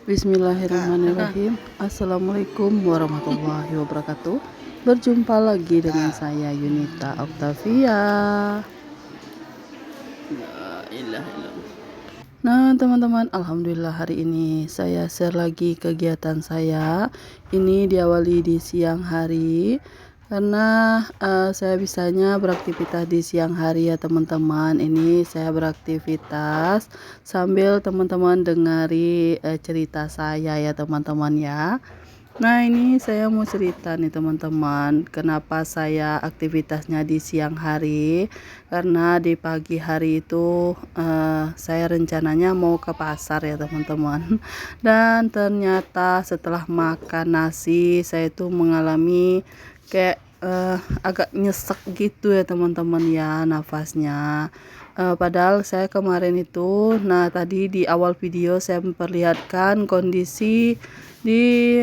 Bismillahirrahmanirrahim. Assalamualaikum warahmatullahi wabarakatuh. Berjumpa lagi dengan saya Yunita Octavia. La ilaha illallah. Nah teman-teman, alhamdulillah hari ini saya share lagi kegiatan saya. Ini diawali di siang hari karena saya bisanya beraktivitas di siang hari ya teman-teman. Ini saya beraktivitas sambil teman-teman dengari cerita saya ya teman-teman ya. Nah ini saya mau cerita nih teman-teman, kenapa saya aktivitasnya di siang hari. Karena di pagi hari itu saya rencananya mau ke pasar ya teman-teman. Dan ternyata setelah makan nasi saya itu mengalami kayak agak nyesek gitu ya teman-teman ya nafasnya. Padahal saya kemarin itu, nah tadi di awal video saya memperlihatkan kondisi di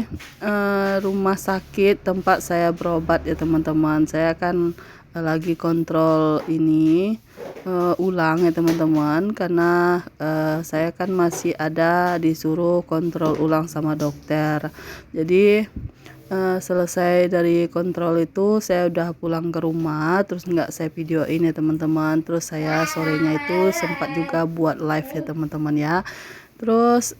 rumah sakit tempat saya berobat ya teman-teman. Saya kan lagi kontrol ini ulang ya teman-teman, karena saya kan masih ada disuruh kontrol ulang sama dokter. Jadi selesai dari kontrol itu saya udah pulang ke rumah, terus nggak saya videoin ya teman-teman. Terus saya sorenya itu sempat juga buat live ya teman-teman ya. Terus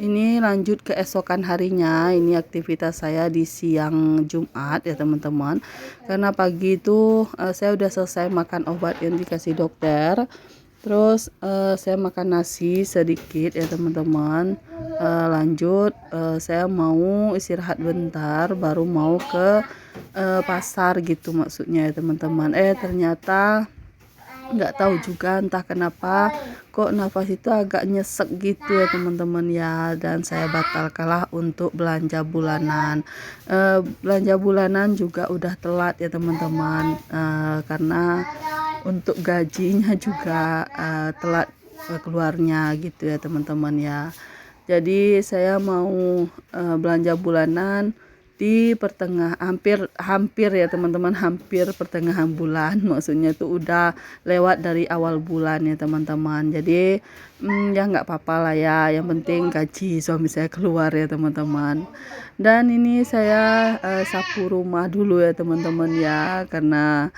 ini lanjut ke esokan harinya, ini aktivitas saya di siang Jumat ya teman-teman. Karena pagi itu saya udah selesai makan obat yang dikasih dokter. Terus saya makan nasi sedikit ya teman-teman. Lanjut saya mau istirahat bentar, baru mau ke pasar gitu maksudnya ya teman-teman. Ternyata nggak tahu juga entah kenapa kok nafas itu agak nyesek gitu ya teman-teman ya, dan saya batalkanlah untuk belanja bulanan. Belanja bulanan juga udah telat ya teman-teman, karena untuk gajinya juga telat keluarnya gitu ya teman-teman ya. Jadi saya mau belanja bulanan di hampir ya teman-teman, hampir pertengahan bulan, maksudnya tuh udah lewat dari awal bulan ya teman-teman. Jadi ya nggak apa-apa lah ya, yang penting gaji suami saya keluar ya teman-teman. Dan ini saya sapu rumah dulu ya teman-teman ya, karena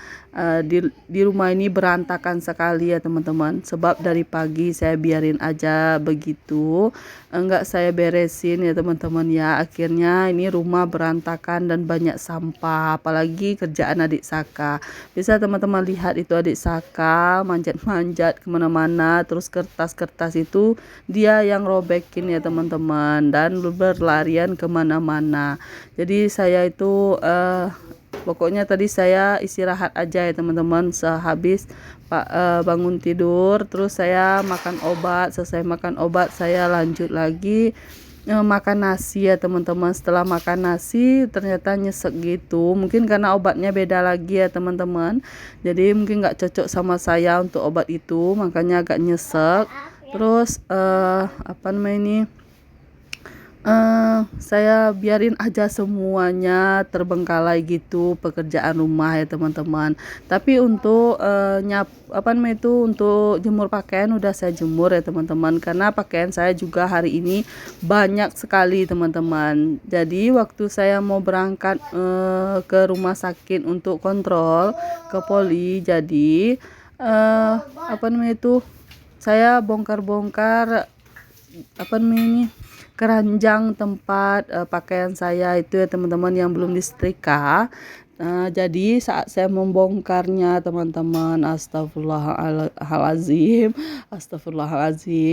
di rumah ini berantakan sekali ya teman-teman. Sebab dari pagi saya biarin aja begitu, enggak saya beresin ya teman-teman ya. Akhirnya ini rumah berantakan dan banyak sampah, apalagi kerjaan adik Saka. Bisa teman-teman lihat itu adik Saka manjat-manjat kemana-mana, terus kertas-kertas itu dia yang robekin ya teman-teman, dan berlarian kemana-mana. Jadi saya itu pokoknya tadi saya istirahat aja ya teman-teman. Sehabis bangun tidur, terus saya makan obat. Selesai makan obat saya lanjut lagi makan nasi ya teman-teman. Setelah makan nasi ternyata nyesek gitu, mungkin karena obatnya beda lagi ya teman-teman. Jadi mungkin nggak cocok sama saya untuk obat itu, makanya agak nyesek. Terus apa namanya ini, saya biarin aja semuanya terbengkalai gitu pekerjaan rumah ya teman-teman. Tapi untuk untuk jemur pakaian udah saya jemur ya teman-teman, karena pakaian saya juga hari ini banyak sekali teman-teman. Jadi waktu saya mau berangkat ke rumah sakit untuk kontrol ke poli, jadi saya bongkar-bongkar keranjang tempat pakaian saya itu ya teman-teman, yang belum disetrika. Jadi saat saya membongkarnya teman-teman, astagfirullahalazim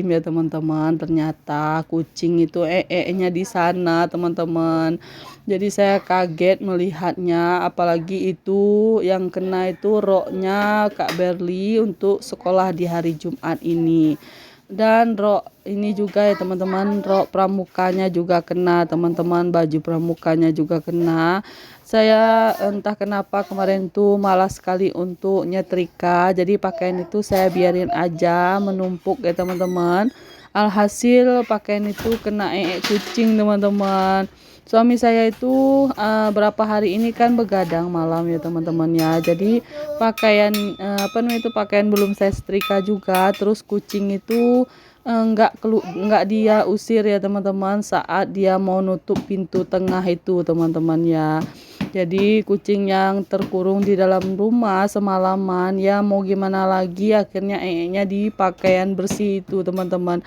ya teman-teman, ternyata kucing itu nya di sana teman-teman. Jadi saya kaget melihatnya, apalagi itu yang kena itu roknya Kak Berli untuk sekolah di hari Jumat ini. Dan rok ini juga ya teman-teman, rok pramukanya juga kena teman-teman, baju pramukanya juga kena. Saya entah kenapa kemarin tuh malas sekali untuk nyetrika, jadi pakaian itu saya biarin aja menumpuk ya teman-teman. Alhasil pakaian itu kena kucing teman-teman. suami saya itu berapa hari ini kan begadang malam ya teman-teman ya. Jadi pakaian pakaian belum saya setrika juga. Terus kucing itu nggak dia usir ya teman-teman saat dia mau nutup pintu tengah itu teman-teman ya. Jadi kucing yang terkurung di dalam rumah semalaman ya mau gimana lagi, akhirnya nya di pakaian bersih itu teman-teman.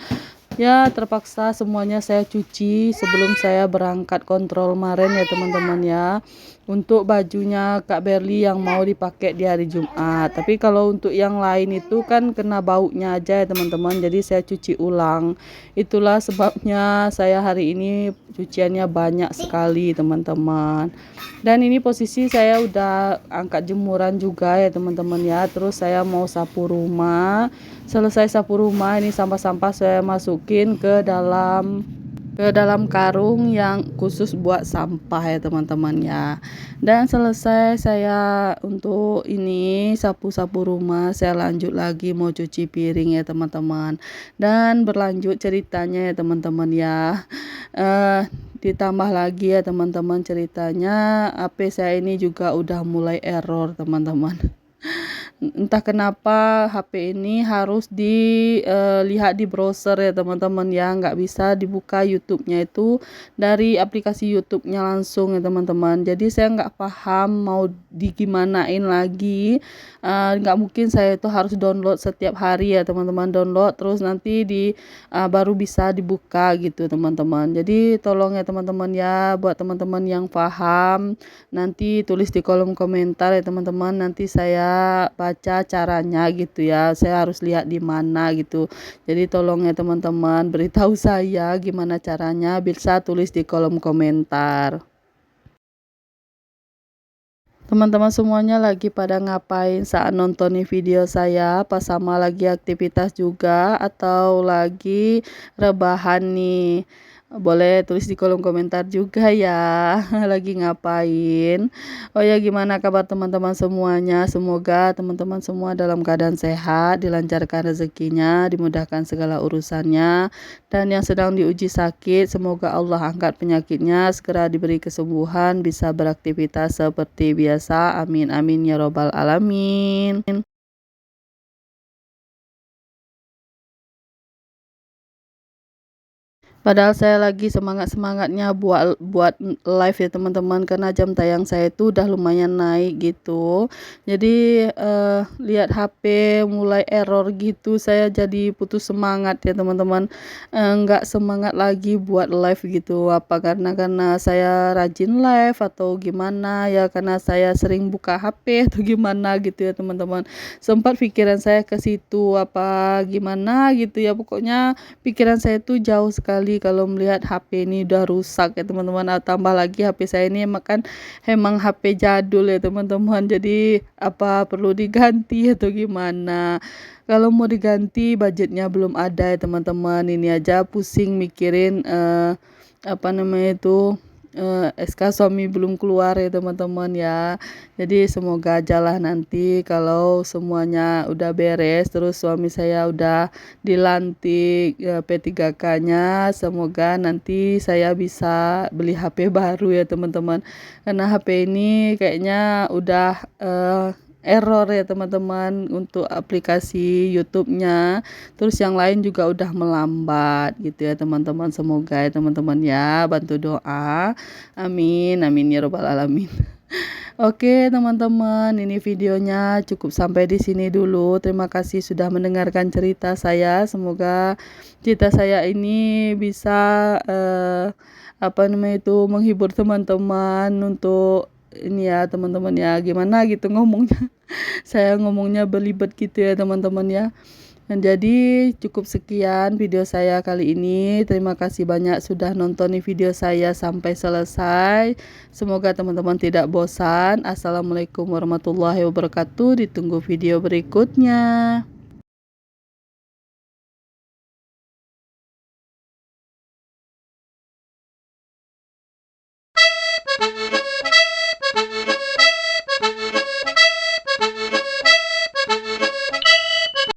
Ya terpaksa semuanya saya cuci sebelum saya berangkat kontrol kemarin ya teman-teman ya. Untuk bajunya Kak Berli yang mau dipakai di hari Jumat. Tapi kalau untuk yang lain itu kan kena baunya aja ya teman-teman. Jadi saya cuci ulang. Itulah sebabnya saya hari ini cuciannya banyak sekali teman-teman. Dan ini posisi saya udah angkat jemuran juga ya teman-teman ya. Terus saya mau sapu rumah. Selesai sapu rumah, ini sampah-sampah saya masukin ke dalam karung yang khusus buat sampah ya teman-teman ya. Dan selesai saya untuk ini sapu-sapu rumah, saya lanjut lagi mau cuci piring ya teman-teman. Dan berlanjut ceritanya ya teman-teman ya. Ditambah lagi ya teman-teman ceritanya, HP saya ini juga udah mulai error teman-teman. Entah kenapa HP ini harus dilihat di browser ya teman-teman ya, nggak bisa dibuka YouTube-nya itu dari aplikasi YouTube-nya langsung ya teman-teman. Jadi saya nggak paham mau digimanain lagi. Nggak mungkin saya itu harus download setiap hari ya teman-teman, download terus nanti baru bisa dibuka gitu teman-teman. Jadi tolong ya teman-teman ya, buat teman-teman yang paham nanti tulis di kolom komentar ya teman-teman, nanti saya baca caranya gitu ya, saya harus lihat di mana gitu. Jadi tolong ya teman-teman beritahu saya gimana caranya, bisa tulis di kolom komentar. Teman-teman semuanya lagi pada ngapain saat nonton video saya? Apa sama lagi aktivitas juga atau lagi rebahan nih? Boleh tulis di kolom komentar juga ya. Lagi ngapain? Oh ya, gimana kabar teman-teman semuanya? Semoga teman-teman semua dalam keadaan sehat, dilancarkan rezekinya, dimudahkan segala urusannya. Dan yang sedang diuji sakit, semoga Allah angkat penyakitnya, segera diberi kesembuhan, bisa beraktivitas seperti biasa. Amin amin ya robbal alamin. Padahal saya lagi semangat-semangatnya buat live ya teman-teman, karena jam tayang saya itu udah lumayan naik gitu. Jadi lihat HP mulai error gitu, saya jadi putus semangat ya teman-teman. Nggak semangat lagi buat live gitu. Apa karena saya rajin live atau gimana ya, karena saya sering buka HP atau gimana gitu ya teman-teman. Sempat pikiran saya ke situ apa gimana gitu ya, pokoknya pikiran saya tuh jauh sekali kalau melihat HP ini udah rusak ya teman-teman. Tambah lagi HP saya ini emang HP jadul ya teman-teman, jadi apa perlu diganti atau gimana. Kalau mau diganti budgetnya belum ada ya teman-teman, ini aja pusing mikirin SK suami belum keluar ya teman-teman ya. Jadi semoga aja lah nanti kalau semuanya udah beres, terus suami saya udah dilantik P3K-nya, semoga nanti saya bisa beli HP baru ya teman-teman. Karena HP ini kayaknya udah error ya teman-teman untuk aplikasi YouTube-nya. Terus yang lain juga udah melambat gitu ya teman-teman. Semoga ya teman-teman ya bantu doa. Amin amin ya robbal alamin. Oke teman-teman, ini videonya cukup sampai di sini dulu. Terima kasih sudah mendengarkan cerita saya. Semoga cerita saya ini bisa menghibur teman-teman untuk ini ya teman-teman ya, gimana gitu ngomongnya. Saya ngomongnya belibet gitu ya teman-teman ya. Dan jadi cukup sekian video saya kali ini. Terima kasih banyak sudah nonton video saya sampai selesai. Semoga teman-teman tidak bosan. Assalamualaikum warahmatullahi wabarakatuh. Ditunggu video berikutnya.